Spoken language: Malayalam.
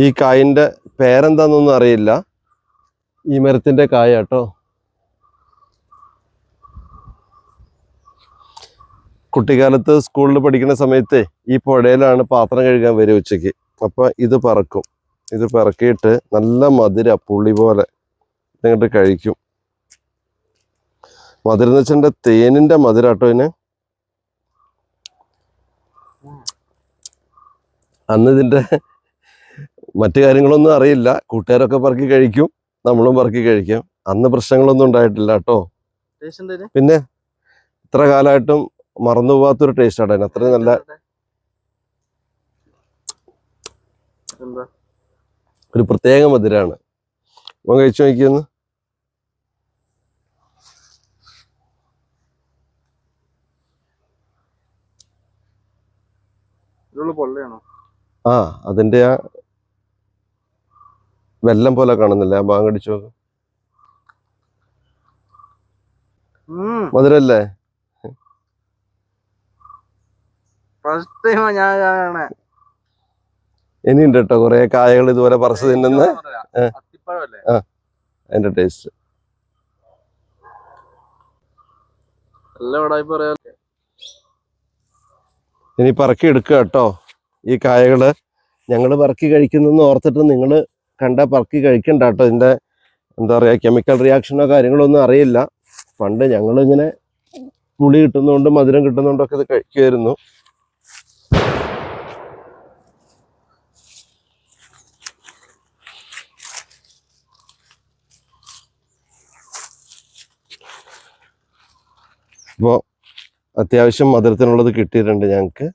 ഈ കായിൻ്റെ പേരെന്താണെന്നൊന്നും അറിയില്ല. ഈ മരത്തിൻ്റെ കായ കേട്ടോ. കുട്ടിക്കാലത്ത് സ്കൂളിൽ പഠിക്കുന്ന സമയത്ത് ഈ പുഴയിലാണ് പാത്രം കഴുകാൻ വരും ഉച്ചയ്ക്ക്. അപ്പം ഇത് പറക്കും. ഇത് പറക്കിയിട്ട് നല്ല മധുര പുളി പോലെ എന്നിട്ട് കഴിക്കും. മധുരം എന്ന് വെച്ചാൽ തേനിൻ്റെ മധുര കേട്ടോ ഇതിന്. അന്ന് ഇതിൻ്റെ മറ്റു കാര്യങ്ങളൊന്നും അറിയില്ല. കൂട്ടുകാരൊക്കെ പറക്കി കഴിക്കും, നമ്മളും പറക്കി കഴിക്കും. അന്ന് പ്രശ്നങ്ങളൊന്നും ഉണ്ടായിട്ടില്ല കേട്ടോ. പിന്നെ ഇത്ര കാലമായിട്ടും മറന്നു പോകാത്തൊരു ടേസ്റ്റ് ആണ്. അത്രയും നല്ല ഒരു പ്രത്യേക മധുരമാണ്. അപ്പം കഴിച്ചു നോക്കിയൊന്ന്. ആ അതിന്റെ ആ വെല്ലം പോലെ കാണുന്നില്ല. ആ ഭാഗം കടിച്ചു നോക്ക്. മധുരല്ലേ? ഇനിയുണ്ട് കേട്ടോ കുറെ കായകൾ ഇതുപോലെ പറച്ച് തിന്നുന്ന. ആ അതിന്റെ ടേസ്റ്റ് ഇനി പറക്കി എടുക്കുക കേട്ടോ. ഈ കായകള് ഞങ്ങൾ പറക്കി കഴിക്കുന്നെന്ന് ഓർത്തിട്ട് നിങ്ങൾ കണ്ട പറക്കി കഴിക്കണ്ട കേട്ടോ. ഇതിന്റെ എന്താ പറയുക, കെമിക്കൽ റിയാക്ഷനോ കാര്യങ്ങളോ ഒന്നും അറിയില്ല. പണ്ട് ഞങ്ങളിങ്ങനെ പുളി കിട്ടുന്നതുകൊണ്ട് മധുരം കിട്ടുന്നതുകൊണ്ടൊക്കെ ഇത് കഴിക്കുമായിരുന്നു. അപ്പോൾ അത്യാവശ്യം മധുരത്തിനുള്ളത് കിട്ടിയിട്ടുണ്ട് ഞങ്ങൾക്ക്.